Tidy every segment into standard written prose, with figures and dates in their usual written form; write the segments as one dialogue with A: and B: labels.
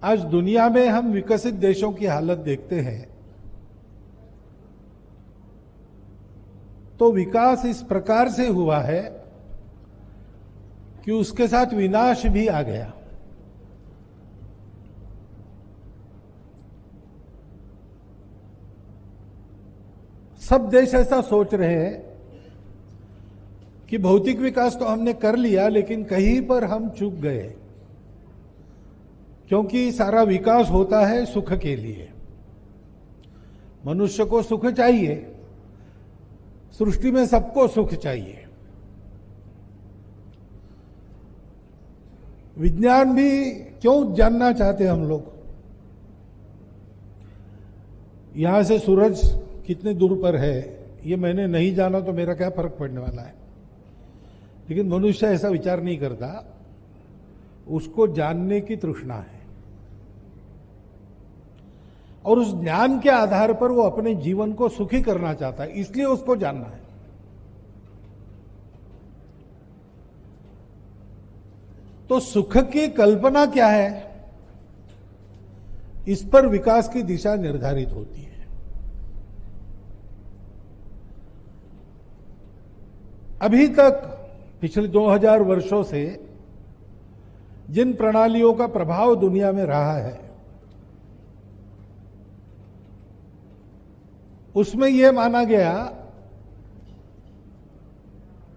A: आज दुनिया में हम विकसित देशों की हालत देखते हैं तो विकास इस प्रकार से हुआ है कि उसके साथ विनाश भी आ गया। सब देश ऐसा सोच रहे हैं कि भौतिक विकास तो हमने कर लिया, लेकिन कहीं पर हम चूक गए, क्योंकि सारा विकास होता है सुख के लिए। मनुष्य को सुख चाहिए, सृष्टि में सबको सुख चाहिए। विज्ञान भी क्यों जानना चाहते हैं हम लोग? यहां से सूरज कितने दूर पर है ये मैंने नहीं जाना तो मेरा क्या फर्क पड़ने वाला है, लेकिन मनुष्य ऐसा विचार नहीं करता, उसको जानने की तृष्णा है और उस ज्ञान के आधार पर वो अपने जीवन को सुखी करना चाहता है, इसलिए उसको जानना है। तो सुख की कल्पना क्या है, इस पर विकास की दिशा निर्धारित होती है। अभी तक पिछले 2000 वर्षों से जिन प्रणालियों का प्रभाव दुनिया में रहा है, उसमें यह माना गया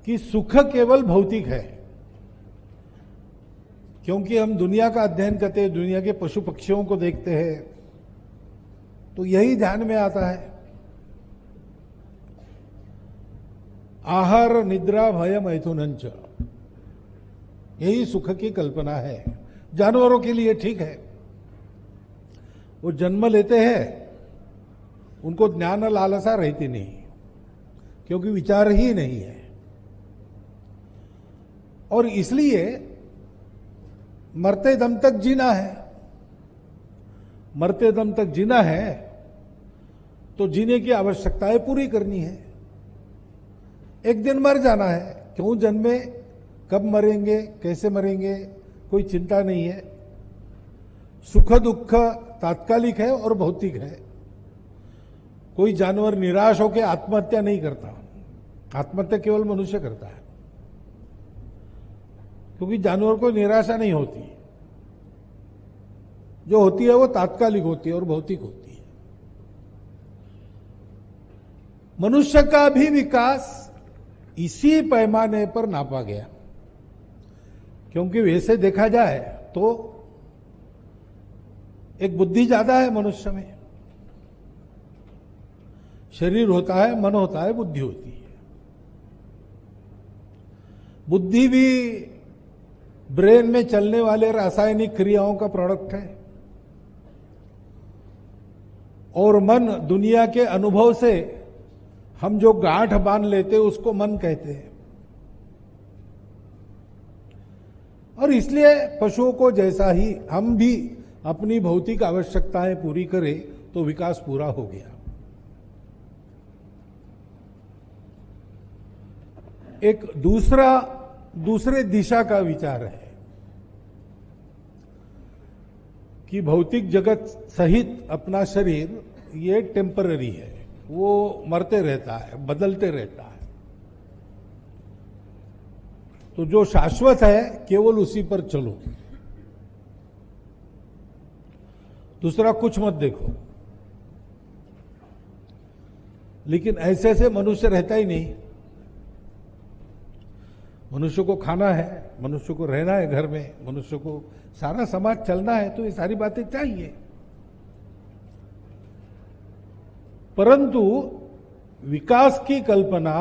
A: कि सुख केवल भौतिक है, क्योंकि हम दुनिया का अध्ययन करते हैं, दुनिया के पशु पक्षियों को देखते हैं, तो यही ध्यान में आता है। आहार निद्रा भय मैथुनंच, यही सुख की कल्पना है। जानवरों के लिए ठीक है, वो जन्म लेते हैं, उनको ज्ञान लालसा रहती नहीं, क्योंकि विचार ही नहीं है, और इसलिए मरते दम तक जीना है। मरते दम तक जीना है तो जीने की आवश्यकताएं पूरी करनी है। एक दिन मर जाना है, क्यों जन्मे, कब मरेंगे, कैसे मरेंगे, कोई चिंता नहीं है। सुख दुख तात्कालिक है और भौतिक है। कोई जानवर निराश होकर आत्महत्या नहीं करता, आत्महत्या केवल मनुष्य करता है, क्योंकि जानवर को निराशा नहीं होती, जो होती है वो तात्कालिक होती है और भौतिक होती है। मनुष्य का भी विकास इसी पैमाने पर नापा गया, क्योंकि वैसे देखा जाए तो एक बुद्धि ज्यादा है मनुष्य में। शरीर होता है, मन होता है, बुद्धि होती है। बुद्धि भी ब्रेन में चलने वाले रासायनिक क्रियाओं का प्रोडक्ट है, और मन दुनिया के अनुभव से हम जो गांठ बांध लेते हैं उसको मन कहते हैं। और इसलिए पशुओं को जैसा ही हम भी अपनी भौतिक आवश्यकताएं पूरी करें तो विकास पूरा हो गया। एक दूसरे दिशा का विचार है कि भौतिक जगत सहित अपना शरीर ये टेम्पररी है, वो मरते रहता है, बदलते रहता है, तो जो शाश्वत है केवल उसी पर चलो, दूसरा कुछ मत देखो। लेकिन ऐसे से मनुष्य रहता ही नहीं। मनुष्य को खाना है, मनुष्य को रहना है घर में, मनुष्य को सारा समाज चलना है, तो ये सारी बातें चाहिए। परंतु विकास की कल्पना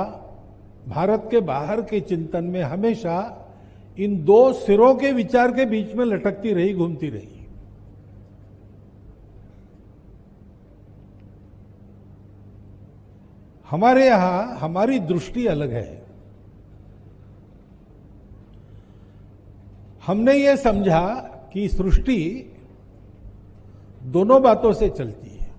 A: भारत के बाहर के चिंतन में हमेशा इन दो सिरों के विचार के बीच में लटकती रही, घूमती रही। हमारे यहां हमारी दृष्टि अलग है। हमने ये समझा कि सृष्टि दोनों बातों से चलती है।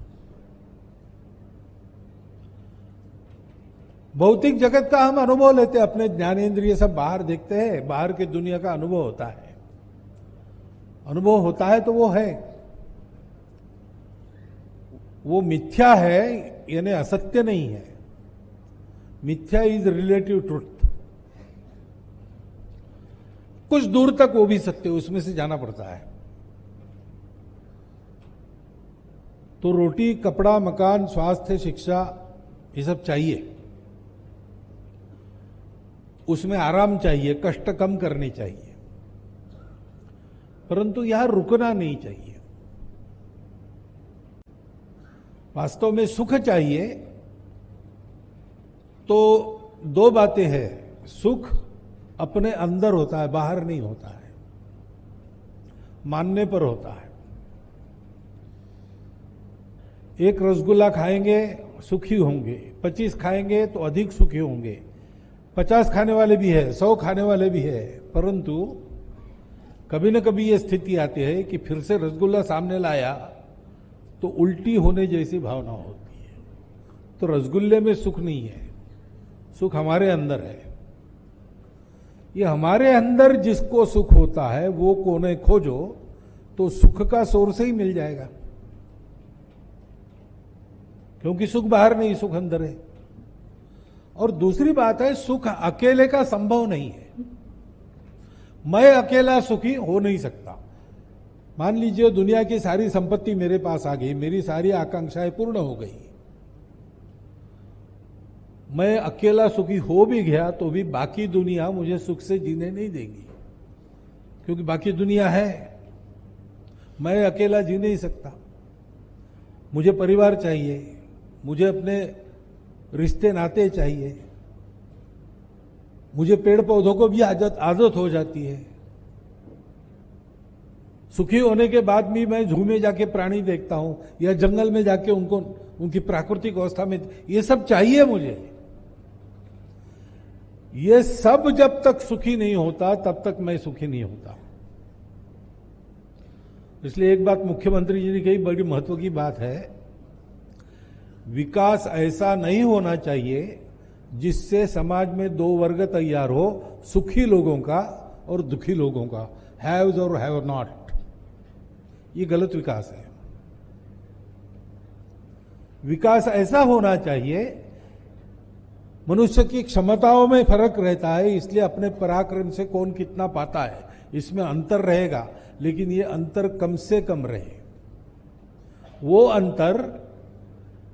A: भौतिक जगत का हम अनुभव लेते हैं, अपने ज्ञानेंद्रिय सब बाहर देखते हैं, बाहर की दुनिया का अनुभव होता है। अनुभव होता है तो वो है, वो मिथ्या है यानी असत्य नहीं है। मिथ्या इज रिलेटिव ट्रुथ। कुछ दूर तक वो भी सत्य, उसमें से जाना पड़ता है। तो रोटी, कपड़ा, मकान, स्वास्थ्य, शिक्षा, ये सब चाहिए। उसमें आराम चाहिए, कष्ट कम करने चाहिए, परंतु यहां रुकना नहीं चाहिए। वास्तव में सुख चाहिए तो दो बातें हैं। सुख अपने अंदर होता है, बाहर नहीं होता है, मानने पर होता है। एक रसगुल्ला खाएंगे सुखी होंगे, 25 खाएंगे तो अधिक सुखी होंगे। 50 खाने वाले भी है, 100 खाने वाले भी है, परंतु कभी न कभी यह स्थिति आती है कि फिर से रसगुल्ला सामने लाया तो उल्टी होने जैसी भावना होती है। तो रसगुल्ले में सुख नहीं है, सुख हमारे अंदर है। ये हमारे अंदर जिसको सुख होता है वो कोने खोजो तो सुख का सोर्स ही मिल जाएगा, क्योंकि सुख बाहर नहीं, सुख अंदर है। और दूसरी बात है, सुख अकेले का संभव नहीं है। मैं अकेला सुखी हो नहीं सकता। मान लीजिए दुनिया की सारी संपत्ति मेरे पास आ गई, मेरी सारी आकांक्षाएं पूर्ण हो गई, मैं अकेला सुखी हो भी गया तो भी बाकी दुनिया मुझे सुख से जीने नहीं देगी, क्योंकि बाकी दुनिया है, मैं अकेला जी नहीं सकता। मुझे परिवार चाहिए, मुझे अपने रिश्ते नाते चाहिए, मुझे पेड़ पौधों को भी आदत हो जाती है। सुखी होने के बाद भी मैं जू में जाके प्राणी देखता हूं या जंगल में जाके उनको उनकी प्राकृतिक अवस्था में, ये सब चाहिए मुझे। ये सब जब तक सुखी नहीं होता तब तक मैं सुखी नहीं होता। इसलिए एक बात मुख्यमंत्री जी ने कही, बड़ी महत्व की बात है, विकास ऐसा नहीं होना चाहिए जिससे समाज में दो वर्ग तैयार हो, सुखी लोगों का और दुखी लोगों का, हैव्स और हैव नॉट। ये गलत विकास है। विकास ऐसा होना चाहिए, मनुष्य की क्षमताओं में फर्क रहता है, इसलिए अपने पराक्रम से कौन कितना पाता है इसमें अंतर रहेगा, लेकिन ये अंतर कम से कम रहे। वो अंतर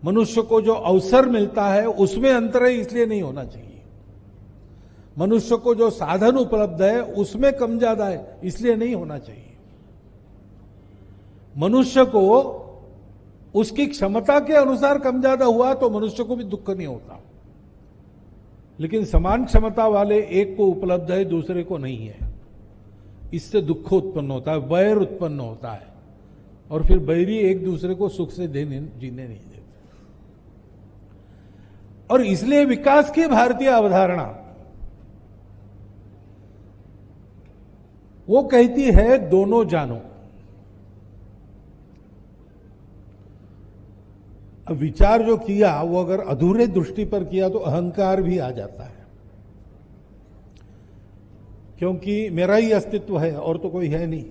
A: मनुष्य को जो अवसर मिलता है उसमें अंतर है, इसलिए नहीं होना चाहिए। मनुष्य को जो साधन उपलब्ध है उसमें कम ज्यादा है, इसलिए नहीं होना चाहिए। मनुष्य को उसकी क्षमता के अनुसार कम ज्यादा हुआ तो मनुष्य को भी दुख नहीं होता, लेकिन समान क्षमता वाले एक को उपलब्ध है, दूसरे को नहीं है, इससे दुख उत्पन्न होता है, वैर उत्पन्न होता है, और फिर बैरी एक दूसरे को सुख से जीने नहीं देते। और इसलिए विकास की भारतीय अवधारणा वो कहती है दोनों जानो। अब विचार जो किया वो अगर अधूरे दृष्टि पर किया तो अहंकार भी आ जाता है, क्योंकि मेरा ही अस्तित्व है और तो कोई है नहीं,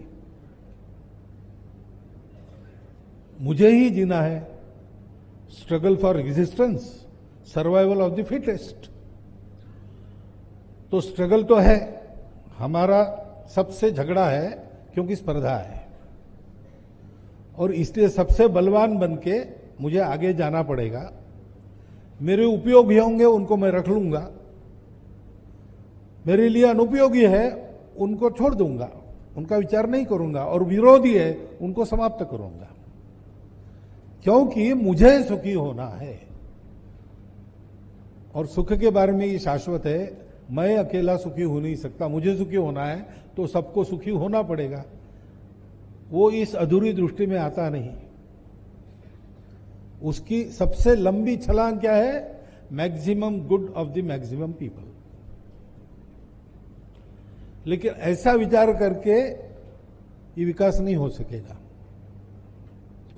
A: मुझे ही जीना है। Struggle for existence, survival of the fittest. तो स्ट्रगल तो है, हमारा सबसे झगड़ा है, क्योंकि स्पर्धा है, और इसलिए सबसे बलवान बन के मुझे आगे जाना पड़ेगा। मेरे उपयोगी होंगे उनको मैं रख लूंगा, मेरे लिए अनुपयोगी है उनको छोड़ दूंगा, उनका विचार नहीं करूंगा, और विरोधी है उनको समाप्त करूंगा, क्योंकि मुझे सुखी होना है। और सुख के बारे में ये शाश्वत है, मैं अकेला सुखी हो नहीं सकता, मुझे सुखी होना है तो सबको सुखी होना पड़ेगा। वो इस अधूरी दृष्टि में आता नहीं। उसकी सबसे लंबी छलांग क्या है? Maximum good of the maximum people. लेकिन ऐसा विचार करके ये विकास नहीं हो सकेगा,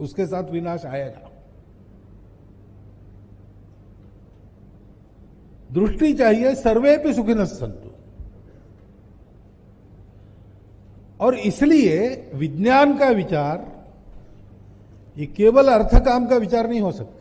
A: उसके साथ विनाश आएगा। दृष्टि चाहिए सर्वे पे सुखिनः सन्तु। और इसलिए विज्ञान का विचार ये केवल अर्थ काम का विचार नहीं हो सकता।